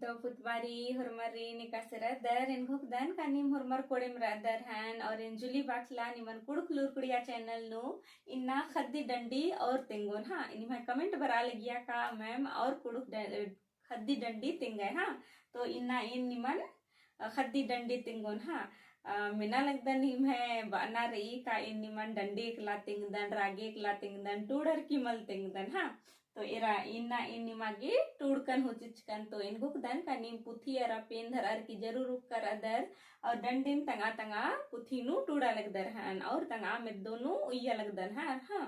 तो पुतवारी हुरमरी निकासर दर इन घुकदन कानिम हुरमर कोड़ेम दर हन और इन जुली बाक्सला निमन कुड़क लुरकुड़िया चैनल नु इन्ना खद्दी डंडी और तिंगोन हाँ इन मैं कमेंट बरा लगिया का मैम और कुड़क खद्दी डंडी तिंगे हाँ तो इन्ना इन निमन खद्दी डंडी तिंगोन हाँ मिना लगदन निम है बाना रही का इन निमन डंडी एकला तिंगदन रागे एकला तिंगदन टूडर की मल तिंगदन हाँ तो इरा इन्ना इन निमागे टूड़कन हो चिचकन तो इन गुकदन का नीम पुथी अरा पेन धर की जरूर कर अदर और डंडिन तंगा तंगा पुथी नु टूड़ा लगदर हन और तंगा में दोनों उया लगदर हन हाँ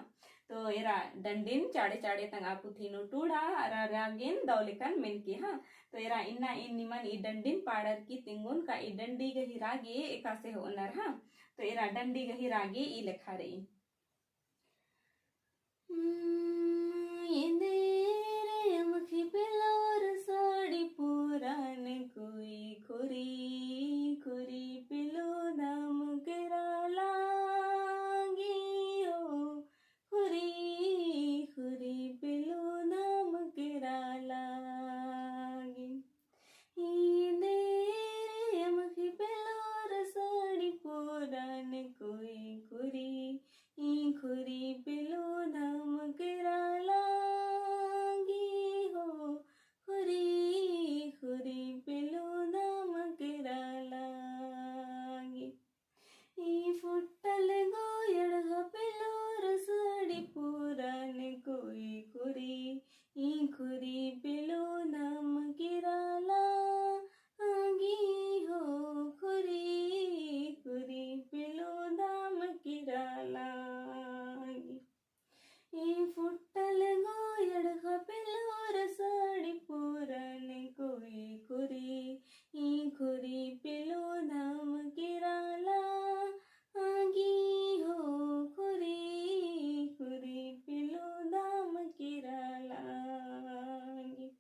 तो इरा डंडिन चाड़े चाड़े तंगा पुथी नु टूड़ा अरा रागिन दौलिकन मिन की हाँ तो इरा इन्ना इन निमन ई डंडिन पाड़र की तिंगुन का ई डंडी गही रागे एका से हो नर हाँ तो इरा डंडी गही रागे ई लेखा रही इंदेरे मुखी पिलोर साड़ी पुरान कोई खुरी खुरी पिलो दाम करा लागी ओ खुरी खुरी पिलो दाम करा लागी इंदेरे मुखी पिलोर साड़ी पुरान कोई खुरी खुरी पिलो दाम करा लागी हो खुरी खुरी पिलो दाम करा लागी फुटल गोयड़ पिलो रसड़ी पुरान कोई खुरी खुरी पिलो दाम करा लागी हो खुरी खुरी पिलो दाम करा लागी फुटल गोयड़ पिलोर साड़ी पुरान कोई खुरी खुरी पिलो दाम करा लागी हो खुरी खुरी पिलो दाम करा लागी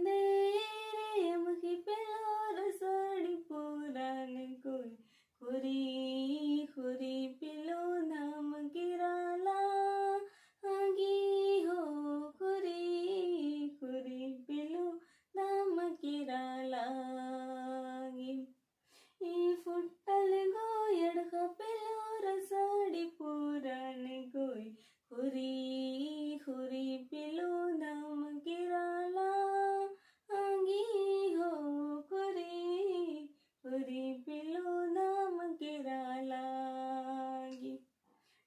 देरे मुखी पिलोर साड़ी पुरान कोई खुरी खुरी पिलो दाम करा लागी हो खुरी खुरी पिलो दाम करा लागी फुटल गोयड़ पिलोर साड़ी पुरान कोई खुरी खुरी पिलो दाम करा लागी हो खुरी खुरी पिलो दाम करा लागी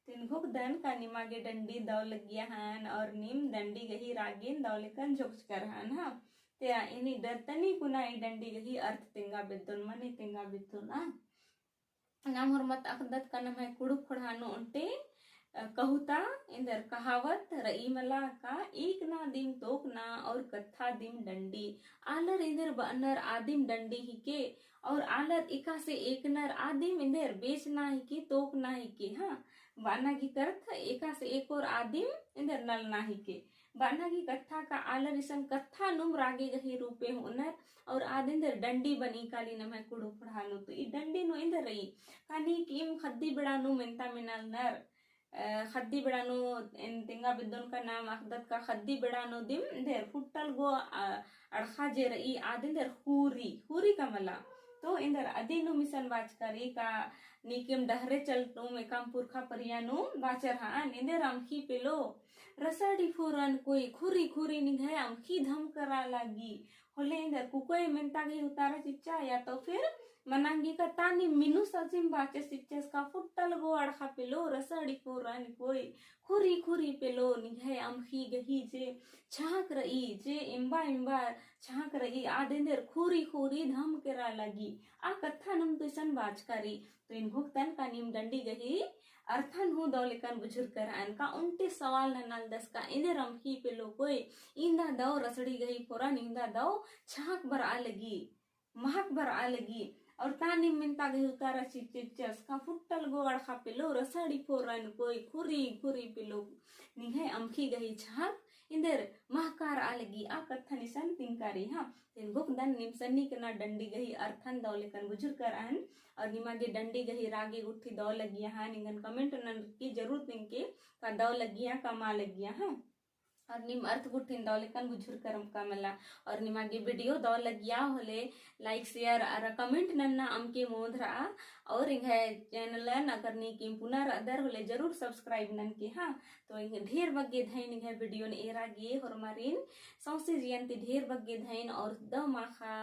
तीन घुक दन का निमागे डंडी दौ लगिया हन और नीम डंडी गही रागिन दौलिकन झुक्स कर हन हाँ ते इनी डरतनी कुना ई डंडी गही अर्थ तिंगा बितुन मनी तिंगा बितुन नाम हरमत अखदत का नाम है कुड़ुक फड़ानो उन्टे कहुता इंदर कहावत रई मला का एक ना दिम तोक ना और कथा दिम डंडी आलर इंदर बनर आदिम डंडी ही के और आलर इका से एक नर आदिम इंदर बेच ना ही के तोक ना ही के हाँ बाना की करथ एका से एक और आदिम इंदर नल ना ही के बाना की कथा का आलर इसन कथा नुम रागे गही रूपे होनर और आदिंदर डंडी बनी काली नम है कुड़ो पढ़ानो तो ई डंडी नो इंदर रही कानी कीम खद्दी बड़ा नु मिनता मिनल नर खद्दी बेड़ानो तिंगा बिद्दोन का नाम अखदत का खद्दी बेड़ानो दिम देर फुट्टल गो अड़खा जे रही आदिन देर खूरी खूरी का मला तो इंदर अदिनु मिसन बाचकरी का निकिम डहरे चल तुम एकम पुरखा परियानु बाचर हाँ निंदर अमखी पेलो रसाड़ी फूरन कोई खुरी खुरी निघे अमखी धम करा लगी होले इंदर कुकोई मिनता गई उतारा चिच्चा या तो फिर मनांगी का तानी मिनु सजिम बाचे सिच्चेस का फुट्टल गो अड़खा पेलो रसाड़ी फूरन कोई खुरी खुरी पेलो निघे अमखी गही जे छाक रही जे इम्बा इम्बा छाक रही आदिंदर खुरी खुरी धम करा लगी आ कथा नम तुसन बाचकारी तो इन भुगतन का नीम डंडी गही अर्थन हूँ दौलिकन बुजुर्ग कर आन का उनटे सवाल नल दस का इन्हें रमखी पे लो कोई इंदा दो रसड़ी गही फोरन इंदा दो छाक बर आ लगी महक बर आ लगी और तानी मिनता गही उतारा चिचस का फुट्टल गोड़ खा पे लो रसड़ी फोरन कोई खुरी खुरी पे लो निघे अमखी गही छाक इंदर महकार आ लगी आ कथा निसन तिंकारी हाँ तेन गुक दन निमसनी के ना डंडी गही अर्थन दौलेकन बुजुर्ग कर आन और निमागे डंडी गही रागे उठी दौ लगिया हाँ निगन कमेंट नन की जरूर तिंके का दौ लगिया का मा लगिया हाँ और निम अर्थ गुट्ठिन दो लेकन बुझुर करम कमला और निमागे वीडियो दो लगिया होले लाइक शेयर और कमेंट नन्ना अमके मोधरा और इंगे चैनल अगर नी किम पुनर अदर होले जरूर सब्सक्राइब नन के हाँ तो इंगे ढेर बग्गे धैन इंगे वीडियो ने एरा गे और मारिन सौसे जियंती ढेर बग्गे धैन और द माखा